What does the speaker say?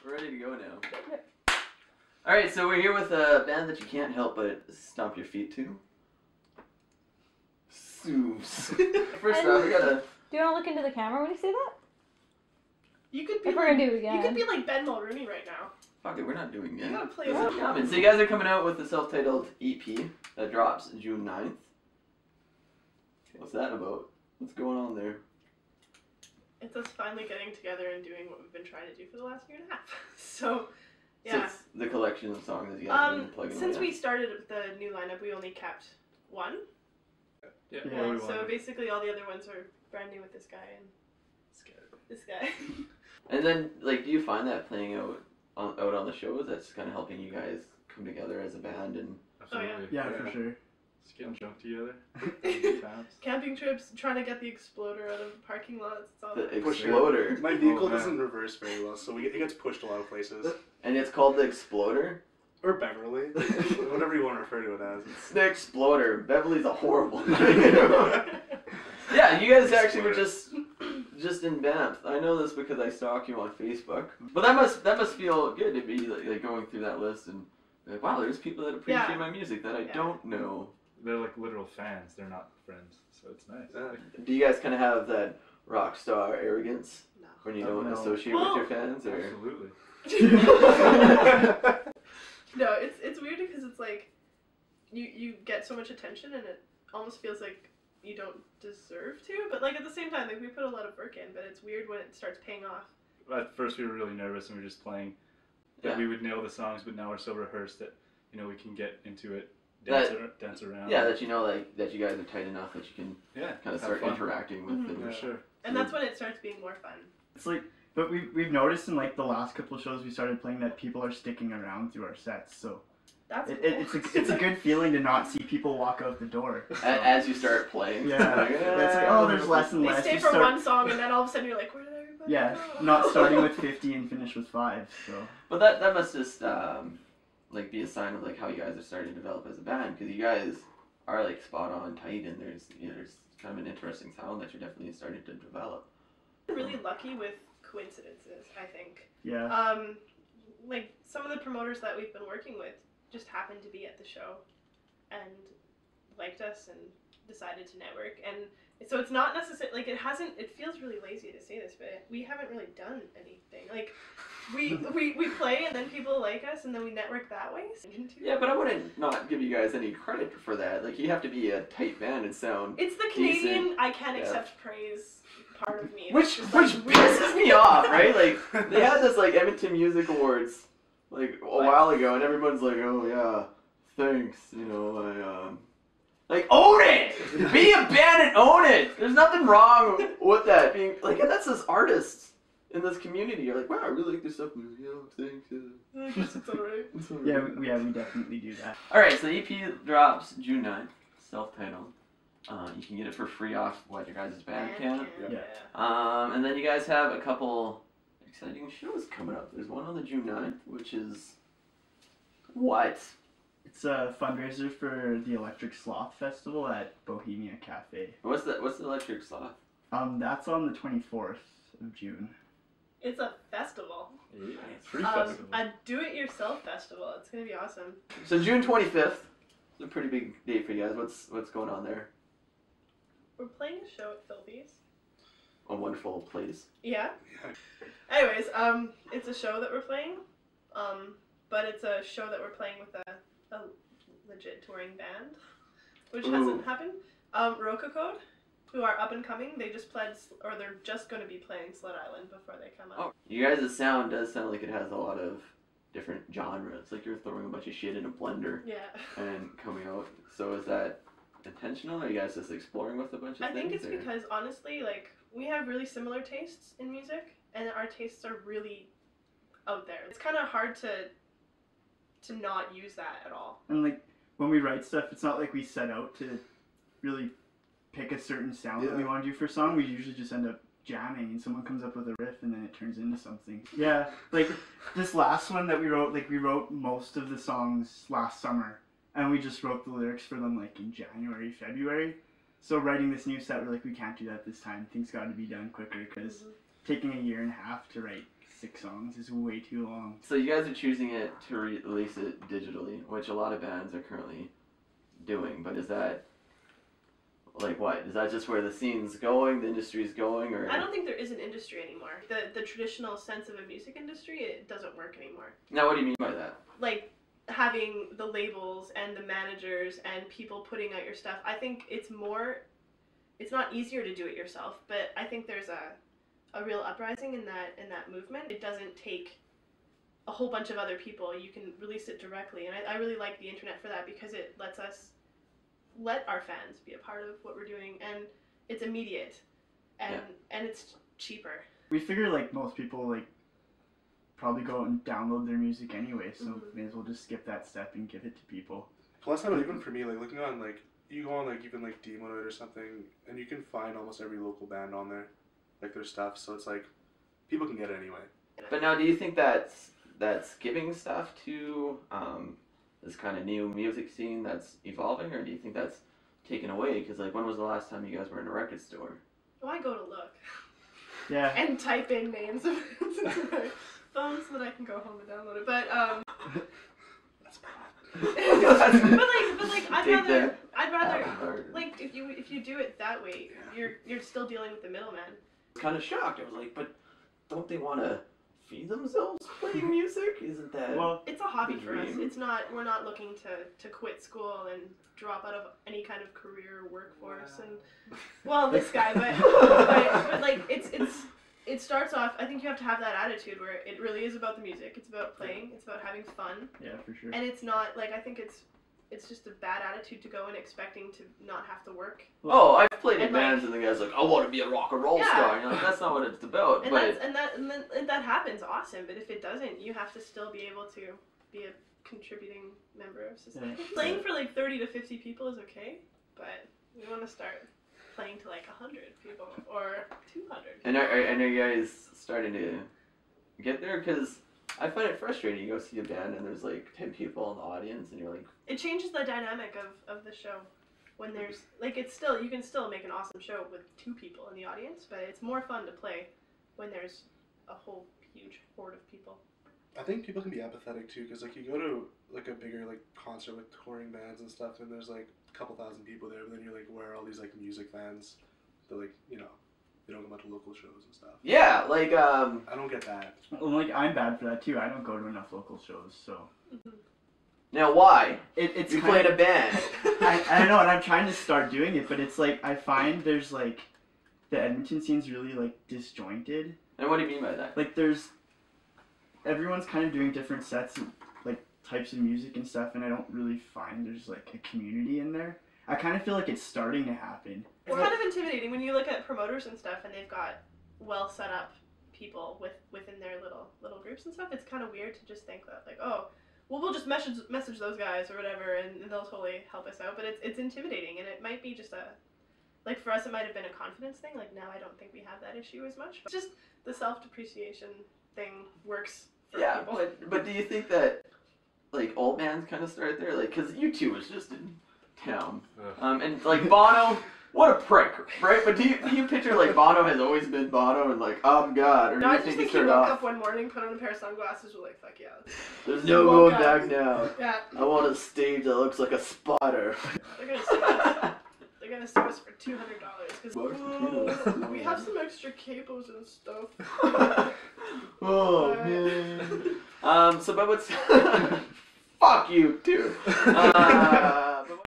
We're ready to go now. Alright, so we're here with a band that you can't help but stomp your feet to. Souvs. First off, we gotta... Do you want to look into the camera when you say that? You could be if we're gonna do it again. You could be like Ben Mulrooney right now. Fuck it, we're not doing it. You gotta play it. So you guys are coming out with the self-titled EP that drops June 9th. What's that about? What's going on there? It's us finally getting together and doing what we've been trying to do for the last year and a half. So, yeah. So it's the collection of songs that you guys have been plugging Since away we started the new lineup, we only kept one. Yeah. And so basically all the other ones are brand new with this guy and this guy. And then, like, do you find that playing out on the shows, that's kind of helping you guys come together as a band and... Absolutely. Yeah, for sure. Just getting drunk together. Camping trips, trying to get the exploder out of the parking lots. It's all the exploder. My vehicle doesn't reverse very well, so it gets pushed a lot of places. And it's called the Exploder? Or Beverly. Whatever you want to refer to it as. It's the Exploder. Beverly's a horrible name. Yeah, you guys actually were just in Banff. I know this because I stalk you on Facebook. But that must feel good to be like going through that list and be like, wow, there's people that appreciate my music that I don't know. They're like literal fans. They're not friends, so it's nice. Do you guys kind of have that rock star arrogance No. when you don't associate with your fans? Or? Absolutely. No, it's weird because it's like you get so much attention and it almost feels like you don't deserve to, but like at the same time, like we put a lot of work in, but it's weird when it starts paying off. At first we were really nervous and we were just playing that we would nail the songs, but now we're so rehearsed that we can get into it, dance around. Yeah, that that you guys are tight enough that you can kind of start interacting with them. For sure. And that's when it starts being more fun. It's like, but we've noticed in like the last couple of shows we started playing that people are sticking around through our sets, so that's it's a good feeling to not see people walk out the door. So. As you start playing. Yeah. It's like, oh, there's less and less. They stay for one song and then all of a sudden you're like, where did everybody go? Not starting with 50 and finish with 5. So. But that must just like be a sign of like how you guys are starting to develop as a band, because you guys are like spot on tight and there's kind of an interesting sound that you're definitely starting to develop. I'm really lucky with coincidences, I think. Yeah. Like some of the promoters that we've been working with just happened to be at the show and liked us and decided to network, and so it's not necessarily like it feels really lazy to say this, but we haven't really done anything. Like we play and then people like us and then we network that way. Yeah, but I wouldn't not give you guys any credit for that. Like, you have to be a tight band and sound It's the Canadian decent. I can't accept praise part of me. Which pisses me off, right? Like, they had this like Edmonton Music Awards like a while ago, and everyone's like, oh yeah, thanks, like, own it! Be a band and own it! There's nothing wrong with that. Being like, that's as artists in this community. You're like, wow, I really like this stuff. Thanks. I guess it's alright. Yeah, we definitely do that. Alright, so the EP drops June 9th, self-titled. You can get it for free off your guys' Bandcamp. Yeah. And then you guys have a couple exciting shows coming up. There's one on the June 9th, which is what? It's a fundraiser for the Electric Sloth Festival at Bohemia Cafe. What's the Electric Sloth? That's on the 24th of June. It's a festival. Yeah, it's free festival. A do-it-yourself festival. It's gonna be awesome. So June 25th is a pretty big date for you guys. What's going on there? We're playing a show at Filthy's. A wonderful place. Yeah. Anyways, it's a show that we're playing, but it's a show that we're playing with a legit touring band, which hasn't happened. Roca Code, who are up and coming, they just played, or they're just going to be playing Sled Island before they come out. Oh, you guys' sound does sound like it has a lot of different genres. Like you're throwing a bunch of shit in a blender. Yeah. And coming out. So is that intentional, or are you guys just exploring with a bunch of things? I think it's because, honestly, like, we have really similar tastes in music, and our tastes are really out there. It's kind of hard to not use that at all. And like when we write stuff, it's not like we set out to really pick a certain sound that we want to do for a song. We usually just end up jamming and someone comes up with a riff and then it turns into something. Yeah, like this last one that we wrote most of the songs last summer, and we just wrote the lyrics for them like in January, February. So writing this new set, we're like, we can't do that this time. Things got to be done quicker, because taking a year and a half to write 6 songs is way too long. So you guys are choosing it to release it digitally, which a lot of bands are currently doing. But is that like what? Is that just where the scene's going, the industry's going, or? I don't think there is an industry anymore. The traditional sense of a music industry, it doesn't work anymore. Now, what do you mean by that? Like having the labels and the managers and people putting out your stuff. I think it's not easier to do it yourself, but I think there's a real uprising in that movement. It doesn't take a whole bunch of other people. You can release it directly, and I really like the internet for that because it lets us let our fans be a part of what we're doing, and it's immediate, and it's cheaper. We figure like most people like probably go out and download their music anyway, so may as well just skip that step and give it to people. Plus, I know even for me, like looking on like you go on like even like Demonoid or something, and you can find almost every local band on there, like their stuff. So it's like people can get it anyway. But now, do you think that's giving stuff to this kind of new music scene that's evolving, or do you think that's taken away? Because like, when was the last time you guys were in a record store? Well, I go to look. Yeah. And type in names of into my phone so that I can go home and download it. But That's bad. but like I'd rather Hard. like if you do it that way, you're still dealing with the middleman. Kind of shocked. I was like, but don't they want to feed themselves playing music? Isn't that? Well, It's a hobby The for us. dream. It's not. We're not looking to quit school and drop out of any kind of career workforce. And well, this guy, but like it starts off. I think you have to have that attitude where it really is about the music. It's about playing. It's about having fun. yeah, for sure. And it's not like I think it's just a bad attitude to go in expecting to not have to work. Oh, I've played in And, like- bands and the guy's like, I want to be a rock and roll Yeah. star. And you're like, that's not what it's about. And But and that happens, awesome. But if it doesn't, you have to still be able to be a contributing member of society. Yeah. Playing for like 30 to 50 people is okay, but we want to start playing to like 100 people or 200. and are you guys starting to get there? Because I find it frustrating. You go see a band and there's like 10 people in the audience, and you're like, It changes the dynamic of the show. When there's like you can still make an awesome show with 2 people in the audience, but it's more fun to play when there's a whole huge horde of people. I think people can be apathetic too, because like you go to like a bigger like concert with touring bands and stuff, and there's like a couple thousand people there, but then you're like, where are all these like music fans that like they don't come out to local shows and stuff. yeah, like I don't get that. Well, like I'm bad for that too. I don't go to enough local shows, so Now why? it's You kind played of, a band. I know, and I'm trying to start doing it, but it's like I find there's like the Edmonton scene's really like disjointed. And what do you mean by that? Like everyone's kind of doing different sets and like types of music and stuff, and I don't really find there's like a community in there. I kind of feel like it's starting to happen. It's kind of intimidating when you look at promoters and stuff, and they've got well set up people within their little groups and stuff. It's kind of weird to just think that like, oh, well, we'll just message those guys or whatever, and they'll totally help us out. But it's intimidating, and it might be just like for us, it might have been a confidence thing. Like now, I don't think we have that issue as much. But just the self-depreciation thing works for people. but do you think that like old bands kind of started there? Like, cause U2 was just in town, and like Bono, what a prick, right? But do you picture like Bono has always been Bono and like God, or No, do I you just think think he he turned woke off? up one morning, put on a pair of sunglasses, was like, fuck yeah. There's no woke going up. back now. Yeah, I want a stage that looks like a spotter. they're gonna sue us. They're gonna sue us for $200 Bucks because we have some extra cables and stuff. Oh man. So but what's fuck you too.